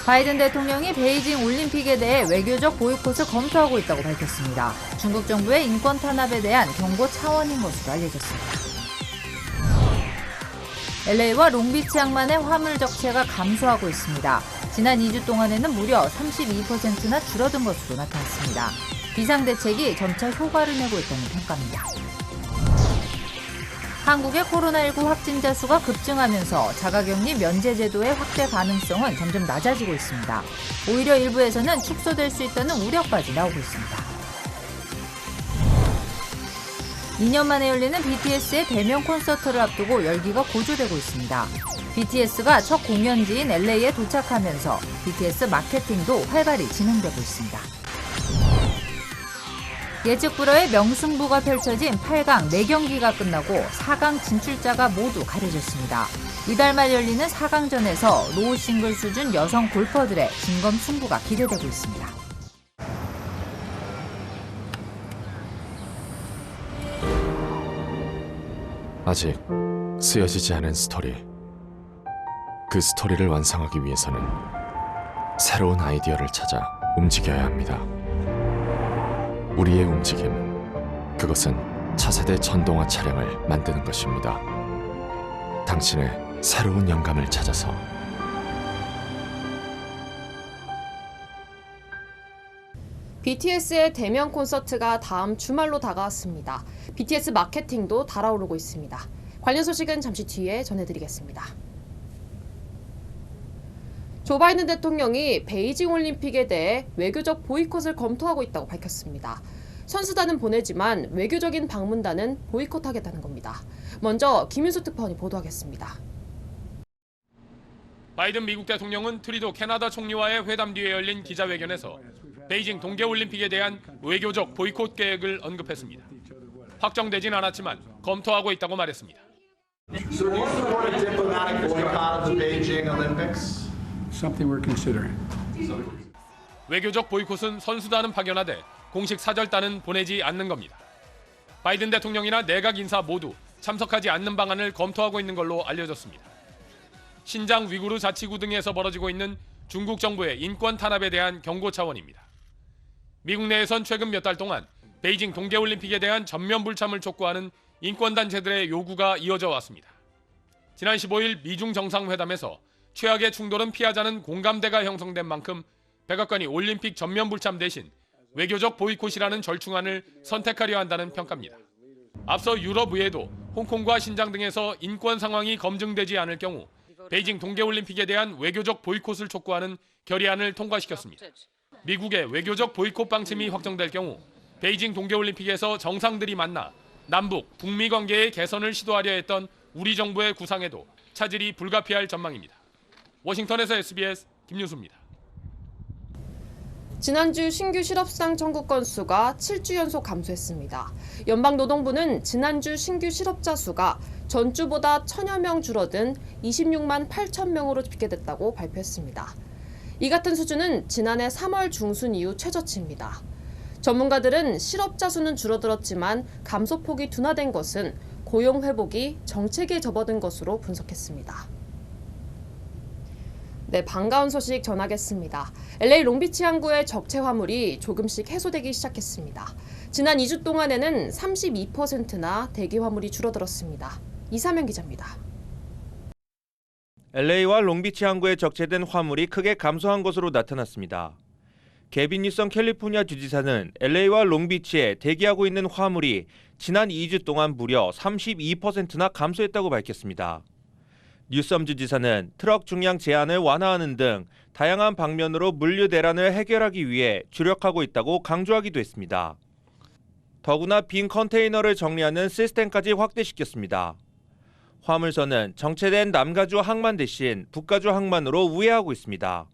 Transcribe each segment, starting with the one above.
바이든 대통령이 베이징 올림픽에 대해 외교적 보이콧을 검토하고 있다고 밝혔습니다. 중국 정부의 인권 탄압에 대한 경고 차원인 것으로 알려졌습니다. LA와 롱비치 항만의 화물 적체가 감소하고 있습니다. 지난 2주 동안에는 무려 32%나 줄어든 것으로 나타났습니다. 비상대책이 점차 효과를 내고 있다는 평가입니다. 한국의 코로나19 확진자 수가 급증하면서 자가격리 면제 제도의 확대 가능성은 점점 낮아지고 있습니다. 오히려 일부에서는 축소될 수 있다는 우려까지 나오고 있습니다. 2년 만에 열리는 BTS의 대면 콘서트를 앞두고 열기가 고조되고 있습니다. BTS가 첫 공연지인 LA에 도착하면서 BTS 마케팅도 활발히 진행되고 있습니다. 예측 불허의 명승부가 펼쳐진 8강 4경기가 끝나고 4강 진출자가 모두 가려졌습니다. 이달 말 열리는 4강전에서 로우 싱글 수준 여성 골퍼들의 진검승부가 기대되고 있습니다. 아직 쓰여지지 않은 스토리. 그 스토리를 완성하기 위해서는 새로운 아이디어를 찾아 움직여야 합니다. 우리의 움직임, 그것은 차세대 전동화 차량을 만드는 것입니다. 당신의 새로운 영감을 찾아서. BTS의 대면 콘서트가 다음 주말로 다가왔습니다. BTS 마케팅도 달아오르고 있습니다. 관련 소식은 잠시 뒤에 전해드리겠습니다. 조 바이든 대통령이 베이징 올림픽에 대해 외교적 보이콧을 검토하고 있다고 밝혔습니다. 선수단은 보내지만 외교적인 방문단은 보이콧하겠다는 겁니다. 먼저 김윤수 특파원이 보도하겠습니다. 바이든 미국 대통령은 트리도 캐나다 총리와의 회담 뒤에 열린 기자회견에서 베이징 동계올림픽에 대한 외교적 보이콧 계획을 언급했습니다. 확정되진 않았지만 검토하고 있다고 말했습니다. So do you support a diplomatic boycott of the Beijing Olympics? Something we're considering. 외교적 보이콧은 선수단은 파견하되 공식 사절단은 보내지 않는 겁니다. 바이든 대통령이나 내각 인사 모두 참석하지 않는 방안을 검토하고 있는 걸로 알려졌습니다. 신장 위구르 자치구 등에서 벌어지고 있는 중국 정부의 인권 탄압에 대한 경고 차원입니다. 미국 내에선 최근 몇 달 동안 베이징 동계올림픽에 대한 전면 불참을 촉구하는 인권단체들의 요구가 이어져 왔습니다. 지난 15일 미중 정상회담에서 최악의 충돌은 피하자는 공감대가 형성된 만큼 백악관이 올림픽 전면 불참 대신 외교적 보이콧이라는 절충안을 선택하려 한다는 평가입니다. 앞서 유럽 의회도 홍콩과 신장 등에서 인권 상황이 검증되지 않을 경우 베이징 동계올림픽에 대한 외교적 보이콧을 촉구하는 결의안을 통과시켰습니다. 미국의 외교적 보이콧 방침이 확정될 경우 베이징 동계올림픽에서 정상들이 만나 남북, 북미 관계의 개선을 시도하려 했던 우리 정부의 구상에도 차질이 불가피할 전망입니다. 워싱턴에서 SBS 김윤수입니다. 지난주 신규 실업수당 청구 건수가 7주 연속 감소했습니다. 연방노동부는 지난주 신규 실업자 수가 전주보다 1,000여 명 줄어든 26만 8천 명으로 집계됐다고 발표했습니다. 이 같은 수준은 지난해 3월 중순 이후 최저치입니다. 전문가들은 실업자 수는 줄어들었지만 감소폭이 둔화된 것은 고용 회복이 정체기에 접어든 것으로 분석했습니다. 네, 반가운 소식 전하겠습니다. LA 롱비치 항구의 적체 화물이 조금씩 해소되기 시작했습니다. 지난 2주 동안에는 32%나 대기 화물이 줄어들었습니다. 이사면 기자입니다. LA와 롱비치 항구에 적체된 화물이 크게 감소한 것으로 나타났습니다. 개빈 뉴섬 캘리포니아 주지사는 LA와 롱비치에 대기하고 있는 화물이 지난 2주 동안 무려 32%나 감소했다고 밝혔습니다. 뉴섬 주지사는 트럭 중량 제한을 완화하는 등 다양한 방면으로 물류 대란을 해결하기 위해 주력하고 있다고 강조하기도 했습니다. 더구나 빈 컨테이너를 정리하는 시스템까지 확대시켰습니다. 화물선은 정체된 남가주 항만 대신 북가주 항만으로 우회하고 있습니다.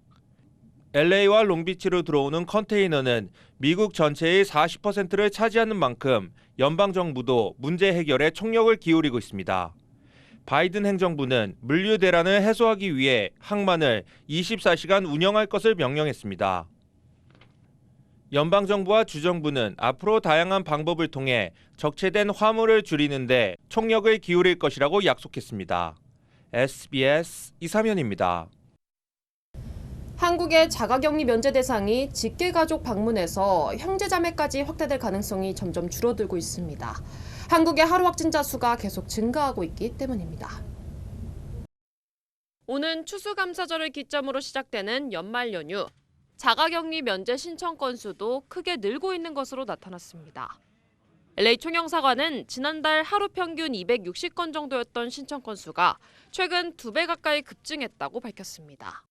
LA와 롱비치로 들어오는 컨테이너는 미국 전체의 40%를 차지하는 만큼 연방정부도 문제 해결에 총력을 기울이고 있습니다. 바이든 행정부는 물류 대란을 해소하기 위해 항만을 24시간 운영할 것을 명령했습니다. 연방정부와 주정부는 앞으로 다양한 방법을 통해 적체된 화물을 줄이는 데 총력을 기울일 것이라고 약속했습니다. SBS 이사면입니다. 한국의 자가격리 면제 대상이 직계가족 방문에서 형제자매까지 확대될 가능성이 점점 줄어들고 있습니다. 한국의 하루 확진자 수가 계속 증가하고 있기 때문입니다. 오는 추수감사절을 기점으로 시작되는 연말 연휴. 자가격리 면제 신청 건수도 크게 늘고 있는 것으로 나타났습니다. LA 총영사관은 지난달 하루 평균 260건 정도였던 신청 건수가 최근 2배 가까이 급증했다고 밝혔습니다.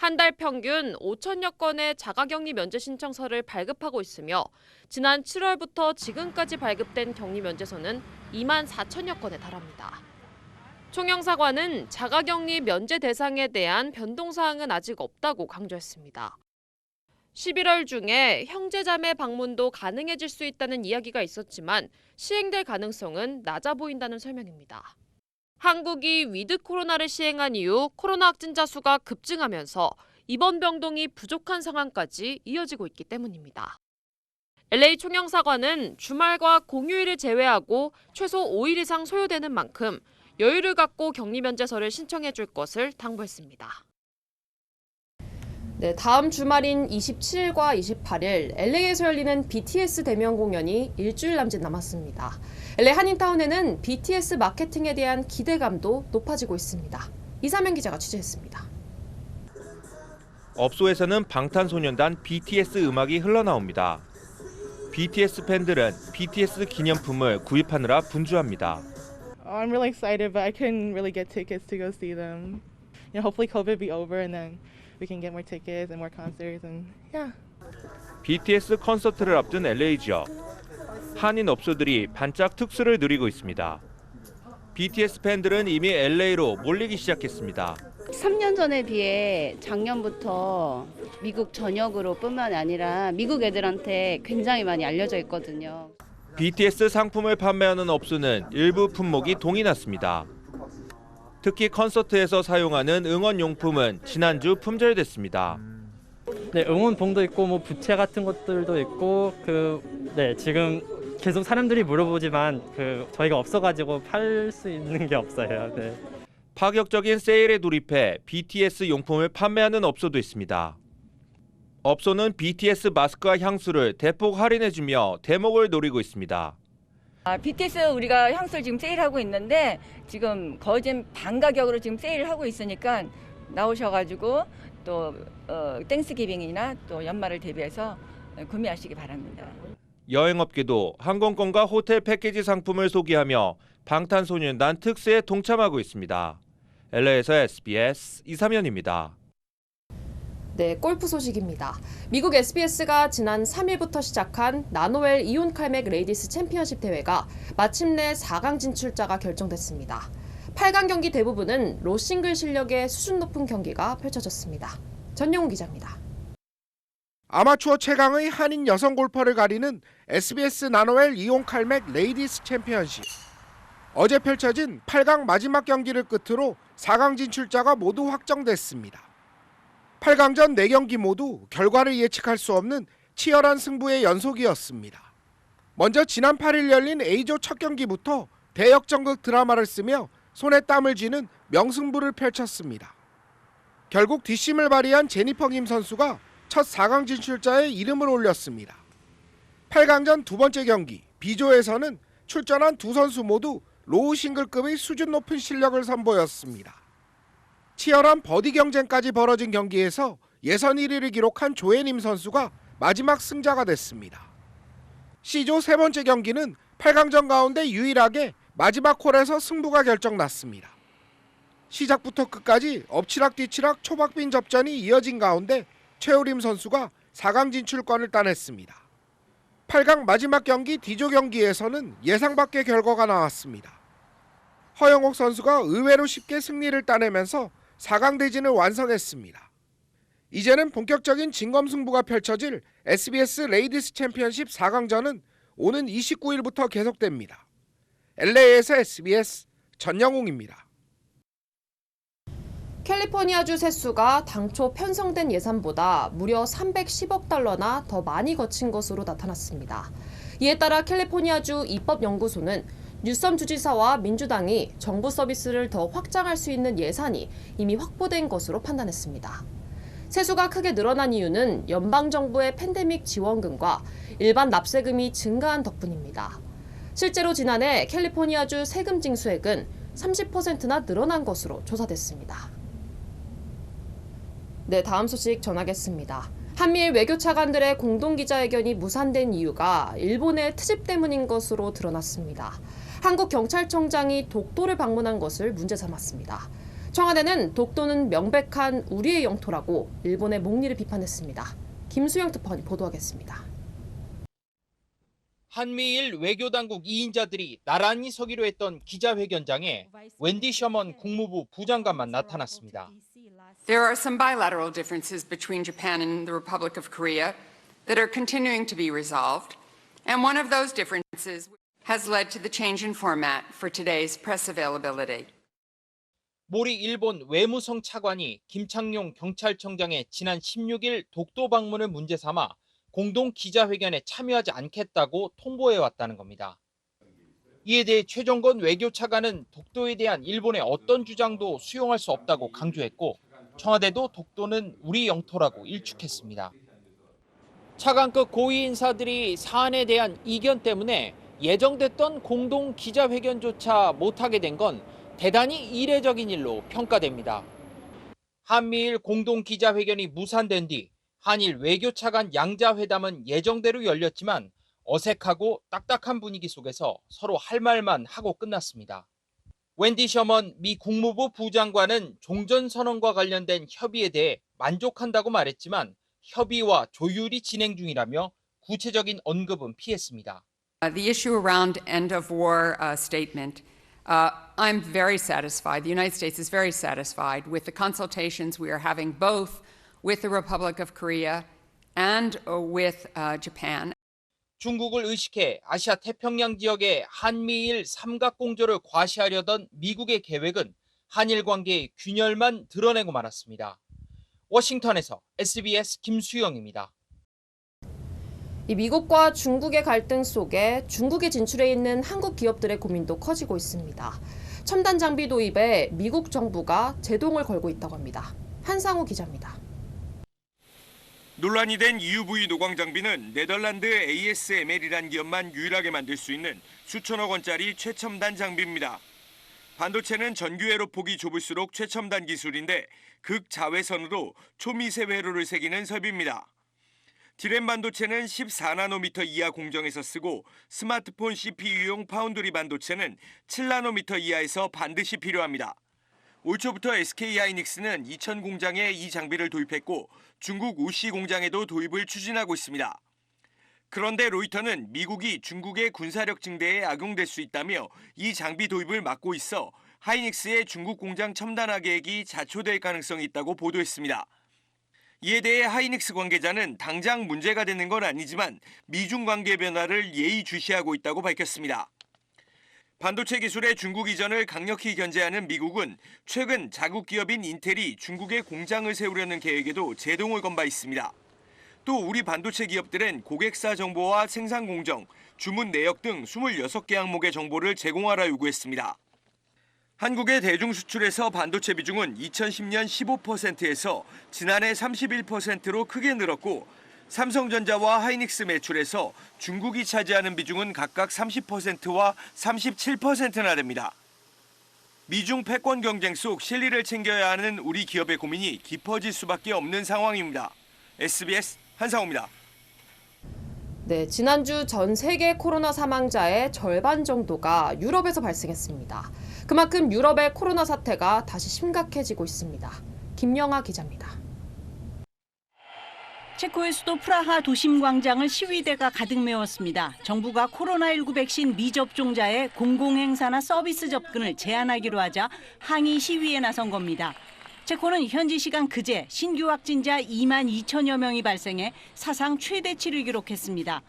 한 달 평균 5천여 건의 자가격리 면제 신청서를 발급하고 있으며 지난 7월부터 지금까지 발급된 격리 면제서는 2만 4천여 건에 달합니다. 총영사관은 자가격리 면제 대상에 대한 변동사항은 아직 없다고 강조했습니다. 11월 중에 형제자매 방문도 가능해질 수 있다는 이야기가 있었지만 시행될 가능성은 낮아 보인다는 설명입니다. 한국이 위드 코로나를 시행한 이후 코로나 확진자 수가 급증하면서 입원 병동이 부족한 상황까지 이어지고 있기 때문입니다. LA 총영사관은 주말과 공휴일을 제외하고 최소 5일 이상 소요되는 만큼 여유를 갖고 격리 면제서를 신청해 줄 것을 당부했습니다. 네, 다음 주말인 27일과 28일 LA에서 열리는 BTS 대면 공연이 일주일 남짓 남았습니다. LA 한인타운에는 BTS 마케팅에 대한 기대감도 높아지고 있습니다. 이사면 기자가 취재했습니다. 업소에서는 방탄소년단 BTS 음악이 흘러나옵니다. BTS 팬들은 BTS 기념품을 구입하느라 분주합니다. I'm really excited, but I couldn't really get tickets to go see them. Hopefully COVID be over and then we can get more tickets and more concerts and yeah. BTS 콘서트를 앞둔 LA 지역. 한인 업소들이 반짝 특수를 누리고 있습니다. BTS 팬들은 이미 LA로 몰리기 시작했습니다. 3년 전에 비해 작년부터 미국 전역으로 뿐만 아니라 미국 애들한테 굉장히 많이 알려져 있거든요. BTS 상품을 판매하는 업소는 일부 품목이 동이 났습니다. 특히 콘서트에서 사용하는 응원용품은 지난주 품절됐습니다. 네, 응원봉도 있고 뭐 부채 같은 것들도 있고 지금 계속 사람들이 물어보지만 저희가 없어가지고 팔 수 있는 게 없어요. 네. 파격적인 세일에 돌입해 BTS 용품을 판매하는 업소도 있습니다. 업소는 BTS 마스크와 향수를 대폭 할인해주며 대목을 노리고 있습니다. BTS 우리가 향수를 지금 세일하고 있는데 지금 거의 지금 반 가격으로 지금 세일을 하고 있으니까 나오셔가지고 또 땡스기빙이나 또 연말을 대비해서 구매하시기 바랍니다. 여행업계도 항공권과 호텔 패키지 상품을 소개하며 방탄소년단 특세에 동참하고 있습니다. LA에서 SBS 이사면입니다. 네, 골프 소식입니다. 미국 SBS가 지난 3일부터 시작한 나노웰 이온 칼맥 레이디스 챔피언십 대회가 마침내 4강 진출자가 결정됐습니다. 8강 경기 대부분은 로싱글 실력의 수준 높은 경기가 펼쳐졌습니다. 전영훈 기자입니다. 아마추어 최강의 한인 여성 골퍼를 가리는 SBS 나노웰 이온 칼맥 레이디스 챔피언십. 어제 펼쳐진 8강 마지막 경기를 끝으로 4강 진출자가 모두 확정됐습니다. 8강전 4경기 모두 결과를 예측할 수 없는 치열한 승부의 연속이었습니다. 먼저 지난 8일 열린 A조 첫 경기부터 대역전극 드라마를 쓰며 손에 땀을 쥐는 명승부를 펼쳤습니다. 결국 뒷심을 발휘한 제니퍼 김 선수가 첫 4강 진출자의 이름을 올렸습니다. 8강전 두 번째 경기 B조에서는 출전한 두 선수 모두 로우 싱글급의 수준 높은 실력을 선보였습니다. 치열한 버디 경쟁까지 벌어진 경기에서 예선 1위를 기록한 조혜림 선수가 마지막 승자가 됐습니다. C조 세 번째 경기는 8강전 가운데 유일하게 마지막 홀에서 승부가 결정났습니다. 시작부터 끝까지 엎치락뒤치락 초박빈 접전이 이어진 가운데 최우림 선수가 4강 진출권을 따냈습니다. 8강 마지막 경기 D조 경기에서는 예상 밖의 결과가 나왔습니다. 허영옥 선수가 의외로 쉽게 승리를 따내면서 4강 대진을 완성했습니다. 이제는 본격적인 진검승부가 펼쳐질 SBS 레이디스 챔피언십 4강전은 오는 29일부터 계속됩니다. LA에서 SBS 전영웅입니다. 캘리포니아주 세수가 당초 편성된 예산보다 무려 310억 달러나 더 많이 거친 것으로 나타났습니다. 이에 따라 캘리포니아주 입법연구소는 뉴섬 주지사와 민주당이 정부 서비스를 더 확장할 수 있는 예산이 이미 확보된 것으로 판단했습니다. 세수가 크게 늘어난 이유는 연방정부의 팬데믹 지원금과 일반 납세금이 증가한 덕분입니다. 실제로 지난해 캘리포니아주 세금 징수액은 30%나 늘어난 것으로 조사됐습니다. 네, 다음 소식 전하겠습니다. 한미일 외교차관들의 공동기자회견이 무산된 이유가 일본의 트집 때문인 것으로 드러났습니다. 한국 경찰청장이 독도를 방문한 것을 문제 삼았습니다. 청와대는 독도는 명백한 우리의 영토라고 일본의 목리를 비판했습니다. 김수영 특파원이 보도하겠습니다. 한미일 외교당국 2인자들이 나란히 서기로 했던 기자회견장에 웬디 셔먼 국무부 부장관만 나타났습니다. There are some bilateral differences between Japan and the Republic of Korea that are continuing to be resolved, and one of those differences has led to the change in format for today's press availability. 모리 일본 외무성 차관이 김창룡 경찰청장의 지난 16일 독도 방문을 문제 삼아 공동 기자회견에 참여하지 않겠다고 통보해왔다는 겁니다. 이에 대해 최종건 외교차관은 독도에 대한 일본의 어떤 주장도 수용할 수 없다고 강조했고 청와대도 독도는 우리 영토라고 일축했습니다. 차관급 고위 인사들이 사안에 대한 이견 때문에 예정됐던 공동 기자회견조차 못하게 된 건 대단히 이례적인 일로 평가됩니다. 한미일 공동 기자회견이 무산된 뒤 한일 외교차관 양자회담은 예정대로 열렸지만 어색하고 딱딱한 분위기 속에서 서로 할 말만 하고 끝났습니다. 웬디 셔먼 미 국무부 부장관은 종전선언과 관련된 협의에 대해 만족한다고 말했지만 협의와 조율이 진행 중이라며 구체적인 언급은 피했습니다. The issue around end of war statement, I'm very satisfied. The United States is very satisfied with the consultations we are having both with the Republic of Korea and with Japan. 중국을 의식해 아시아 태평양 지역의 한미일 삼각공조를 과시하려던 미국의 계획은 한일 관계의 균열만 드러내고 말았습니다. 워싱턴에서 SBS 김수영입니다. 이 미국과 중국의 갈등 속에 중국에 진출해 있는 한국 기업들의 고민도 커지고 있습니다. 첨단 장비 도입에 미국 정부가 제동을 걸고 있다고 합니다. 한상우 기자입니다. 논란이 된 EUV 노광 장비는 네덜란드 ASML이란 기업만 유일하게 만들 수 있는 수천억 원짜리 최첨단 장비입니다. 반도체는 전교회로 폭이 좁을수록 최첨단 기술인데 극자외선으로 초미세 회로를 새기는 설비입니다. 디램 반도체는 14나노미터 이하 공정에서 쓰고 스마트폰 CPU용 파운드리 반도체는 7나노미터 이하에서 반드시 필요합니다. 올 초부터 SK하이닉스는 이천 공장에 이 장비를 도입했고 중국 우시 공장에도 도입을 추진하고 있습니다. 그런데 로이터는 미국이 중국의 군사력 증대에 악용될 수 있다며 이 장비 도입을 막고 있어 하이닉스의 중국 공장 첨단화 계획이 자초될 가능성이 있다고 보도했습니다. 이에 대해 하이닉스 관계자는 당장 문제가 되는 건 아니지만 미중 관계 변화를 예의주시하고 있다고 밝혔습니다. 반도체 기술의 중국 이전을 강력히 견제하는 미국은 최근 자국 기업인 인텔이 중국에 공장을 세우려는 계획에도 제동을 건 바 있습니다. 또 우리 반도체 기업들은 고객사 정보와 생산 공정, 주문 내역 등 26개 항목의 정보를 제공하라 요구했습니다. 한국의 대중 수출에서 반도체 비중은 2010년 15%에서 지난해 31%로 크게 늘었고 삼성전자와 하이닉스 매출에서 중국이 차지하는 비중은 각각 30%와 37%나 됩니다. 미중 패권 경쟁 속 실리를 챙겨야 하는 우리 기업의 고민이 깊어질 수밖에 없는 상황입니다. SBS 한상호입니다. 네, 지난주 전 세계 코로나 사망자의 절반 정도가 유럽에서 발생했습니다. 그만큼 유럽의 코로나 사태가 다시 심각해지고 있습니다. 김영아 기자입니다. 체코의 수도 프라하 도심 광장을 시위대가 가득 메웠습니다. 정부가 코로나19 백신 미접종자의 공공행사나 서비스 접근을 제한하기로 하자 항의 시위에 나선 겁니다. 체코는 현지 시간 그제 신규 확진자 2만 2천여 명이 발생해 사상 최대치를 기록했습니다.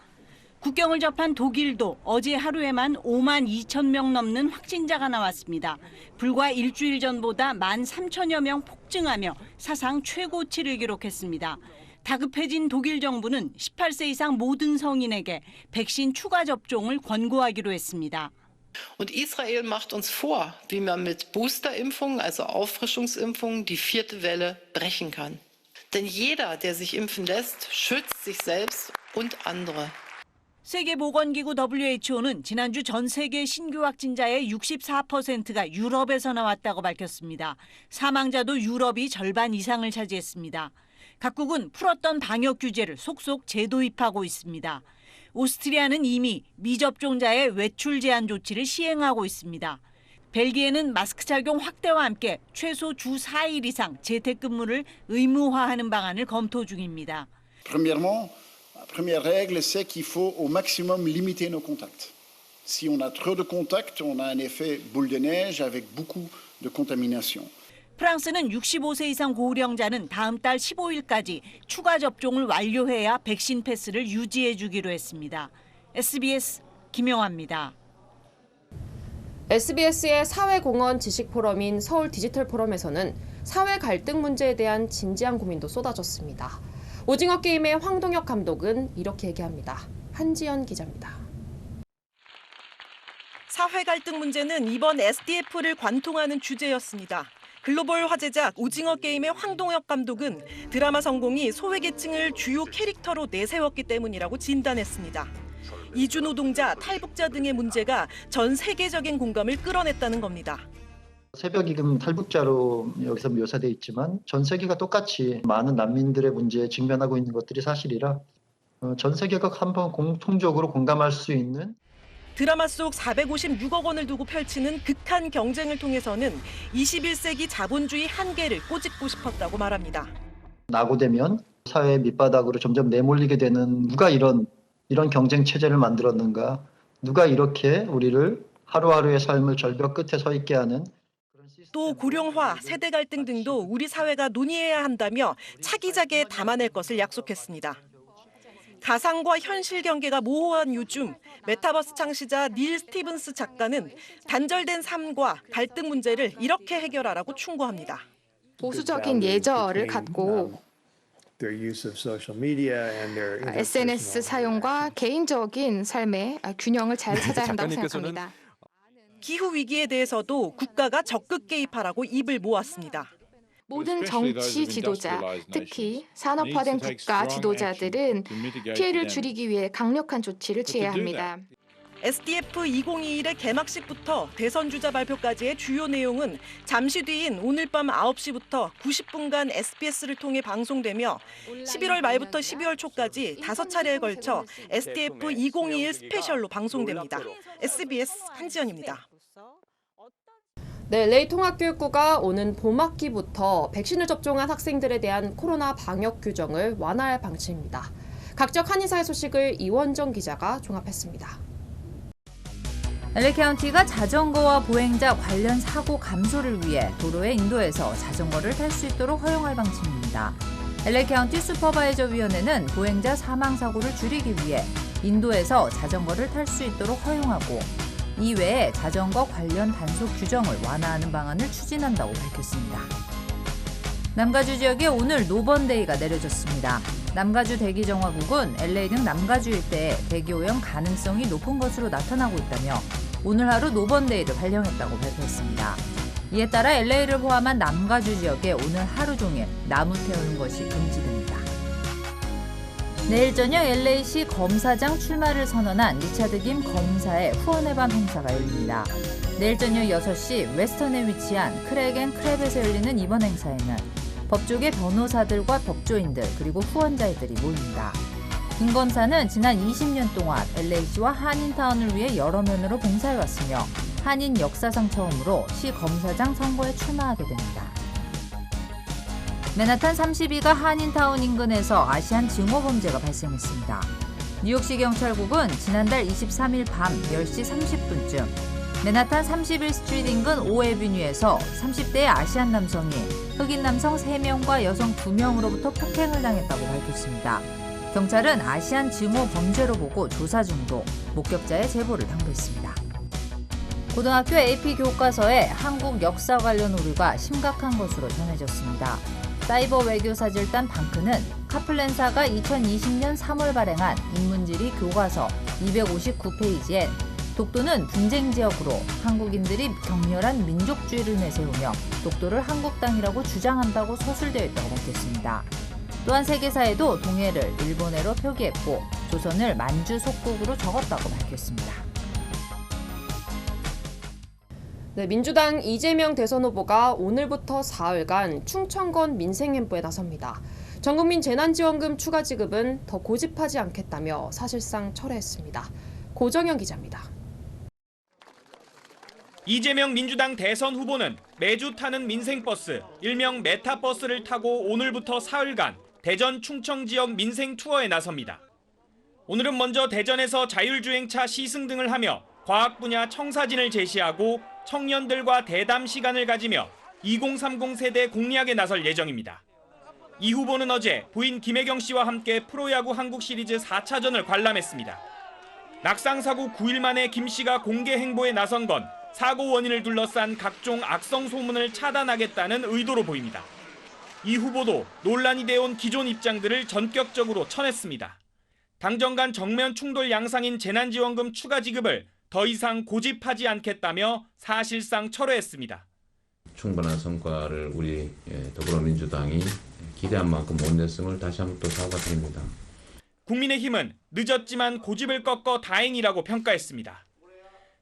국경을 접한 독일도 어제 하루에만 5만 2천 명 넘는 확진자가 나왔습니다. 불과 일주일 전보다 1만 3천여 명 폭증하며 사상 최고치를 기록했습니다. 다급해진 독일 정부는 18세 이상 모든 성인에게 백신 추가 접종을 권고하기로 했습니다. Und Israel macht uns vor, wie man mit Boosterimpfungen, also Auffrischungsimpfungen, die vierte Welle brechen kann. Denn jeder, der sich impfen lässt, schützt sich selbst und andere. 세계보건기구 WHO는 지난주 전 세계 신규 확진자의 64%가 유럽에서 나왔다고 밝혔습니다. 사망자도 유럽이 절반 이상을 차지했습니다. 각국은 풀었던 방역 규제를 속속 재도입하고 있습니다. 오스트리아는 이미 미접종자의 외출 제한 조치를 시행하고 있습니다. 벨기에는 마스크 착용 확대와 함께 최소 주 4일 이상 재택근무를 의무화하는 방안을 검토 중입니다. La première règle, c'est qu'il faut au maximum limiter nos contacts. Si on a trop de contacts, on a un effet boule de neige avec beaucoup de contamination. 프랑스는 65세 이상 고령자는 다음 달 15일까지 추가 접종을 완료해야 백신 패스를 유지해 주기로 했습니다. SBS 김영아입니다. SBS의 사회공헌 지식포럼인 서울 디지털 포럼에서는 사회 갈등 문제에 대한 진지한 고민도 쏟아졌습니다. 오징어 게임의 황동혁 감독은 이렇게 얘기합니다. 한지연 기자입니다. 사회 갈등 문제는 이번 SDF를 관통하는 주제였습니다. 글로벌 화제작 오징어 게임의 황동혁 감독은 드라마 성공이 소외계층을 주요 캐릭터로 내세웠기 때문이라고 진단했습니다. 이주노동자, 탈북자 등의 문제가 전 세계적인 공감을 끌어냈다는 겁니다. 새벽이금 탈북자로 여기서 묘사돼 있지만 전 세계가 똑같이 많은 난민들의 문제에 직면하고 있는 것들이 사실이라 전 세계가 한번 공통적으로 공감할 수 있는 드라마 속 456억 원을 두고 펼치는 극한 경쟁을 통해서는 21세기 자본주의 한계를 꼬집고 싶었다고 말합니다. 낙오되면 사회의 밑바닥으로 점점 내몰리게 되는 누가 이런 경쟁 체제를 만들었는가, 누가 이렇게 우리를 하루하루의 삶을 절벽 끝에 서 있게 하는 또 고령화, 세대 갈등 등도 우리 사회가 논의해야 한다며 차기작에 담아낼 것을 약속했습니다. 가상과 현실 경계가 모호한 요즘, 메타버스 창시자 닐 스티븐스 작가는 단절된 삶과 갈등 문제를 이렇게 해결하라고 충고합니다. 보수적인 예절을 갖고 SNS 사용과 개인적인 삶의 균형을 잘 찾아야 한다고 생각합니다. 기후 위기에 대해서도 국가가 적극 개입하라고 입을 모았습니다. 모든 정치 지도자, 특히 산업화된 국가 지도자들은 피해를 줄이기 위해 강력한 조치를 취해야 합니다. SDF 2021의 개막식부터 대선 주자 발표까지의 주요 내용은 잠시 뒤인 오늘 밤 9시부터 90분간 SBS를 통해 방송되며 11월 말부터 12월 초까지 5차례에 걸쳐 SDF 2021 스페셜로 방송됩니다. SBS 한지연입니다. 네, LA 통합교육부가 오는 봄학기부터 백신을 접종한 학생들에 대한 코로나 방역 규정을 완화할 방침입니다. 각적 한의사의 소식을 이원정 기자가 종합했습니다. LA 카운티가 자전거와 보행자 관련 사고 감소를 위해 도로에 인도해서 자전거를 탈 수 있도록 허용할 방침입니다. LA 카운티 슈퍼바이저 위원회는 보행자 사망 사고를 줄이기 위해 인도에서 자전거를 탈 수 있도록 허용하고 이외에 자전거 관련 단속 규정을 완화하는 방안을 추진한다고 밝혔습니다. 남가주 지역에 오늘 노번데이가 내려졌습니다. 남가주 대기정화국은 LA 등 남가주 일대에 대기오염 가능성이 높은 것으로 나타나고 있다며 오늘 하루 노번데이를 발령했다고 발표했습니다. 이에 따라 LA를 포함한 남가주 지역에 오늘 하루 종일 나무 태우는 것이 금지됩니다. 내일 저녁 LA시 검사장 출마를 선언한 리차드 김 검사의 후원의 밤 행사가 열립니다. 내일 저녁 6시 웨스턴에 위치한 크랙앤크랩에서 열리는 이번 행사에는 법조계 변호사들과 법조인들 그리고 후원자들이 모입니다. 김 검사는 지난 20년 동안 LA시와 한인타운을 위해 여러 면으로 봉사해왔으며 한인 역사상 처음으로 시 검사장 선거에 출마하게 됩니다. 맨하탄 32가 한인타운 인근에서 아시안 증오 범죄가 발생했습니다. 뉴욕시 경찰국은 지난달 23일 밤 10시 30분쯤 맨하탄 31스트리트 인근 5에비뉴에서 30대의 아시안 남성이 흑인 남성 3명과 여성 2명으로부터 폭행을 당했다고 밝혔습니다. 경찰은 아시안 증오 범죄로 보고 조사 중이고 목격자의 제보를 당부했습니다. 고등학교 AP 교과서에 한국 역사 관련 오류가 심각한 것으로 전해졌습니다. 사이버 외교사절단 방크는 카플랜사가 2020년 3월 발행한 인문지리 교과서 259페이지엔 독도는 분쟁 지역으로 한국인들이 격렬한 민족주의를 내세우며 독도를 한국 땅이라고 주장한다고 서술되어 있다고 밝혔습니다. 또한 세계사에도 동해를 일본해로 표기했고 조선을 만주 속국으로 적었다고 밝혔습니다. 네, 민주당 이재명 대선 후보가 오늘부터 사흘간 충청권 민생행보에 나섭니다. 전국민 재난지원금 추가 지급은 더 고집하지 않겠다며 사실상 철회했습니다. 고정현 기자입니다. 이재명 민주당 대선 후보는 매주 타는 민생버스, 일명 메타버스를 타고 오늘부터 사흘간 대전 충청 지역 민생 투어에 나섭니다. 오늘은 먼저 대전에서 자율주행차 시승 등을 하며 과학 분야 청사진을 제시하고 청년들과 대담 시간을 가지며 2030 세대 공략에 나설 예정입니다. 이 후보는 어제 부인 김혜경 씨와 함께 프로야구 한국 시리즈 4차전을 관람했습니다. 낙상 사고 9일 만에 김 씨가 공개 행보에 나선 건 사고 원인을 둘러싼 각종 악성 소문을 차단하겠다는 의도로 보입니다. 이 후보도 논란이 되어온 기존 입장들을 전격적으로 쳐냈습니다. 당정 간 정면 충돌 양상인 재난지원금 추가 지급을 더 이상 고집하지 않겠다며 사실상 철회했습니다. 충분한 성과를 우리 더불어민주당이 기대한 만큼 못 냈음을 다시 한번 또 사과드립니다. 국민의힘은 늦었지만 고집을 꺾어 다행이라고 평가했습니다.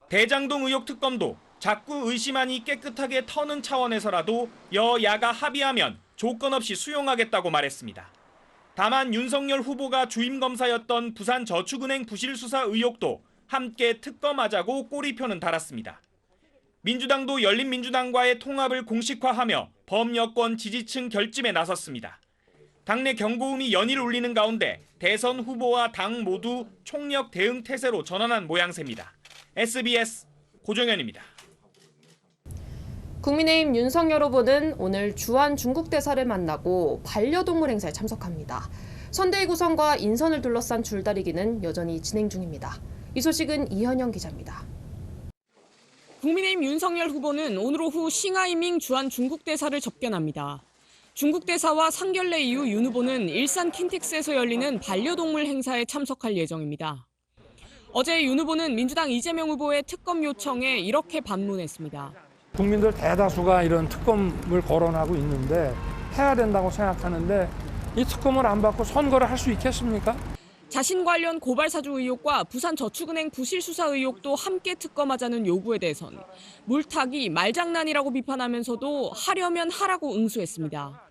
대장동 의혹 특검도 자꾸 의심하니 깨끗하게 터는 차원에서라도 여야가 합의하면 조건 없이 수용하겠다고 말했습니다. 다만 윤석열 후보가 주임 검사였던 부산저축은행 부실 수사 의혹도 함께 특검하자고 꼬리표는 달았습니다. 민주당도 열린민주당과의 통합을 공식화하며 범여권 지지층 결집에 나섰습니다. 당내 경고음이 연일 울리는 가운데 대선 후보와 당 모두 총력 대응 태세로 전환한 모양새입니다. SBS 고정현입니다. 국민의힘 윤석열 후보는 오늘 주한 중국 대사를 만나고 반려동물 행사에 참석합니다. 선대위 구성과 인선을 둘러싼 줄다리기는 여전히 진행 중입니다. 이 소식은 이현영 기자입니다. 국민의힘 윤석열 후보는 오늘 오후 싱하이밍 주한 중국 대사를 접견합니다. 중국 대사와 상견례 이후 윤 후보는 일산 킨텍스에서 열리는 반려동물 행사에 참석할 예정입니다. 어제 윤 후보는 민주당 이재명 후보의 특검 요청에 이렇게 반문했습니다. 국민들 대다수가 이런 특검을 거론하고 있는데 해야 된다고 생각하는데 이 특검을 안 받고 선거를 할 수 있겠습니까? 자신 관련 고발 사주 의혹과 부산저축은행 부실 수사 의혹도 함께 특검하자는 요구에 대해선 물타기, 말장난이라고 비판하면서도 하려면 하라고 응수했습니다.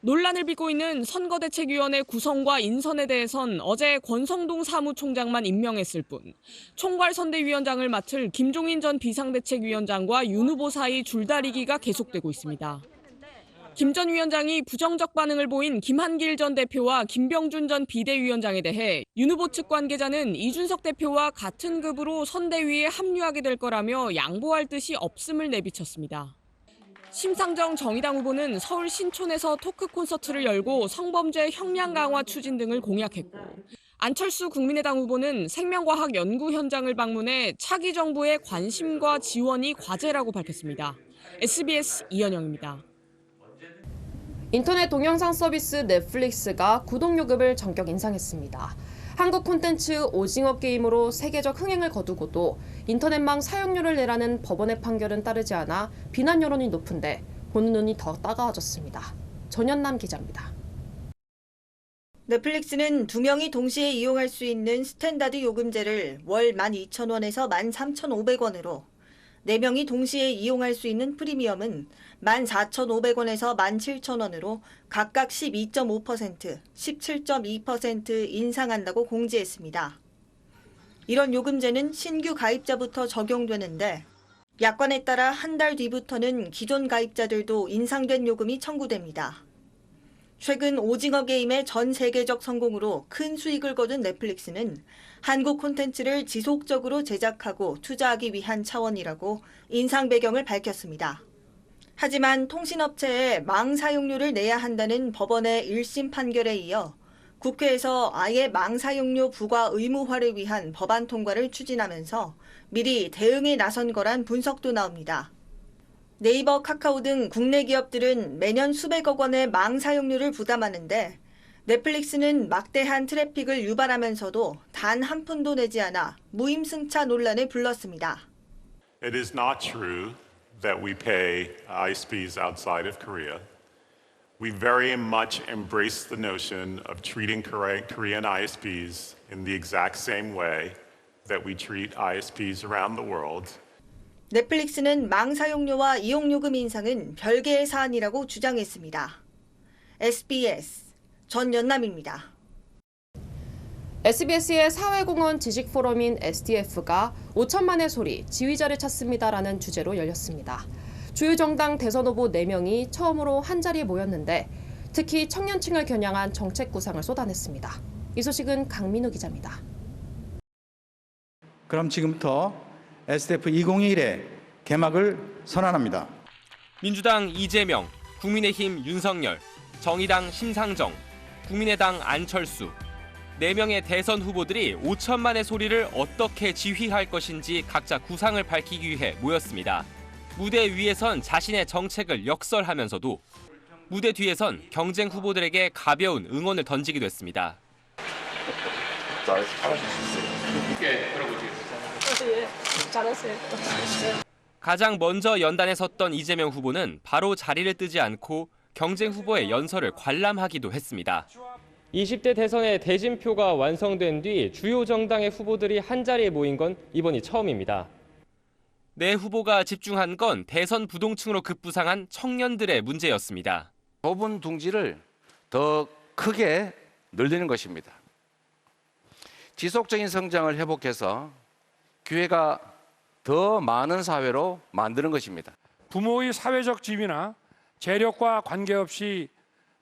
논란을 빚고 있는 선거대책위원회 구성과 인선에 대해선 어제 권성동 사무총장만 임명했을 뿐 총괄선대위원장을 맡을 김종인 전 비상대책위원장과 윤 후보 사이 줄다리기가 계속되고 있습니다. 김 전 위원장이 부정적 반응을 보인 김한길 전 대표와 김병준 전 비대위원장에 대해 윤 후보 측 관계자는 이준석 대표와 같은 급으로 선대위에 합류하게 될 거라며 양보할 뜻이 없음을 내비쳤습니다. 심상정 정의당 후보는 서울 신촌에서 토크 콘서트를 열고 성범죄 형량 강화 추진 등을 공약했고 안철수 국민의당 후보는 생명과학 연구 현장을 방문해 차기 정부의 관심과 지원이 과제라고 밝혔습니다. SBS 이현영입니다. 인터넷 동영상 서비스 넷플릭스가 구독 요금을 전격 인상했습니다. 한국 콘텐츠 오징어 게임으로 세계적 흥행을 거두고도 인터넷망 사용료를 내라는 법원의 판결은 따르지 않아 비난 여론이 높은데 보는 눈이 더 따가워졌습니다. 전현남 기자입니다. 넷플릭스는 2명이 동시에 이용할 수 있는 스탠다드 요금제를 월 12,000원에서 13,500원으로 4명이 동시에 이용할 수 있는 프리미엄은 14,500원에서 17,000원으로 각각 12.5%, 17.2% 인상한다고 공지했습니다. 이런 요금제는 신규 가입자부터 적용되는데 약관에 따라 한 달 뒤부터는 기존 가입자들도 인상된 요금이 청구됩니다. 최근 오징어 게임의 전 세계적 성공으로 큰 수익을 거둔 넷플릭스는 한국 콘텐츠를 지속적으로 제작하고 투자하기 위한 차원이라고 인상 배경을 밝혔습니다. 하지만 통신업체에 망 사용료를 내야 한다는 법원의 1심 판결에 이어 국회에서 아예 망 사용료 부과 의무화를 위한 법안 통과를 추진하면서 미리 대응에 나선 거란 분석도 나옵니다. 네이버, 카카오 등 국내 기업들은 매년 수백억 원의 망 사용료를 부담하는데 넷플릭스는 막대한 트래픽을 유발하면서도 단 한 푼도 내지 않아 무임승차 논란을 불렀습니다. It is not true that we pay ISPs outside of Korea. We very much embrace the notion of treating Korean ISPs in the exact same way that we treat ISPs around the world. 넷플릭스는 망 사용료와 이용요금 인상은 별개의 사안이라고 주장했습니다. SBS 전연남입니다. SBS의 사회공헌 지식포럼인 SDF가 5천만의 소리, 지휘자를 찾습니다라는 주제로 열렸습니다. 주요 정당 대선 후보 4명이 처음으로 한자리에 모였는데 특히 청년층을 겨냥한 정책 구상을 쏟아냈습니다. 이 소식은 강민우 기자입니다. 그럼 지금부터 SDF 2021의 개막을 선언합니다. 민주당 이재명, 국민의힘 윤석열, 정의당 심상정, 국민의당 안철수 4명의 대선 후보들이 5천만의 소리를 어떻게 지휘할 것인지 각자 구상을 밝히기 위해 모였습니다. 무대 위에선 자신의 정책을 역설하면서도 무대 뒤에선 경쟁 후보들에게 가벼운 응원을 던지기도 했습니다. 가장 먼저 연단에 섰던 이재명 후보는 바로 자리를 뜨지 않고 경쟁 후보의 연설을 관람하기도 했습니다. 20대 대선의 대진표가 완성된 뒤 주요 정당의 후보들이 한자리에 모인 건 이번이 처음입니다. 네 후보가 집중한 건 대선 부동층으로 급부상한 청년들의 문제였습니다. 좁은 둥지를 더 크게 늘리는 것입니다. 지속적인 성장을 회복해서 기회가 더 많은 사회로 만드는 것입니다. 부모의 사회적 지위나 재력과 관계없이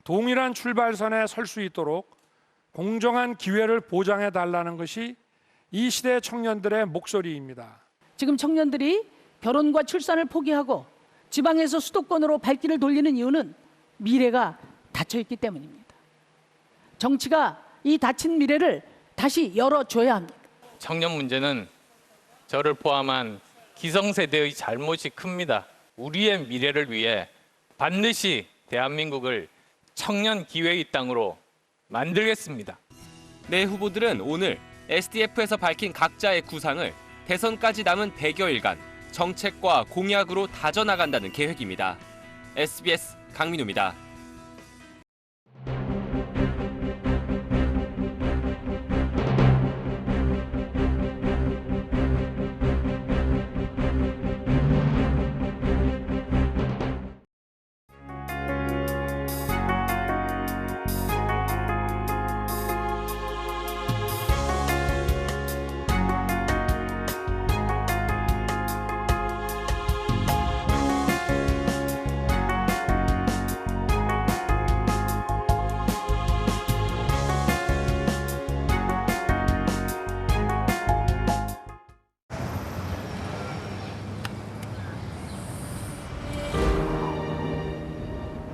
동일한 출발선에 설 수 있도록 공정한 기회를 보장해달라는 것이 이 시대 청년들의 목소리입니다. 지금 청년들이 결혼과 출산을 포기하고 지방에서 수도권으로 발길을 돌리는 이유는 미래가 닫혀있기 때문입니다. 정치가 이 닫힌 미래를 다시 열어줘야 합니다. 청년 문제는 저를 포함한 기성세대의 잘못이 큽니다. 우리의 미래를 위해 반드시 대한민국을 청년 기회의 땅으로 만들겠습니다. 네 후보들은 오늘 SDF에서 밝힌 각자의 구상을 대선까지 남은 100여일간 정책과 공약으로 다져나간다는 계획입니다. SBS 강민우입니다.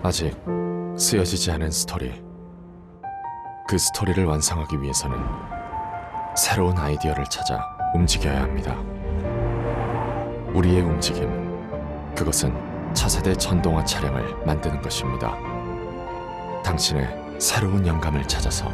아직 쓰여지지 않은 스토리. 그 스토리를 완성하기 위해서는 새로운 아이디어를 찾아 움직여야 합니다. 우리의 움직임, 그것은 차세대 전동화 차량을 만드는 것입니다. 당신의 새로운 영감을 찾아서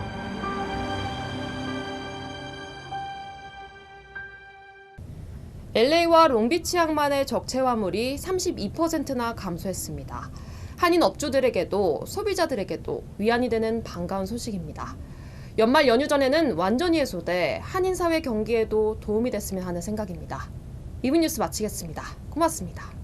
LA와 롱비치 항만의 적체 화물이 32%나 감소했습니다. 한인 업주들에게도 소비자들에게도 위안이 되는 반가운 소식입니다. 연말 연휴 전에는 완전히 해소돼 한인 사회 경기에도 도움이 됐으면 하는 생각입니다. 2분 뉴스 마치겠습니다. 고맙습니다.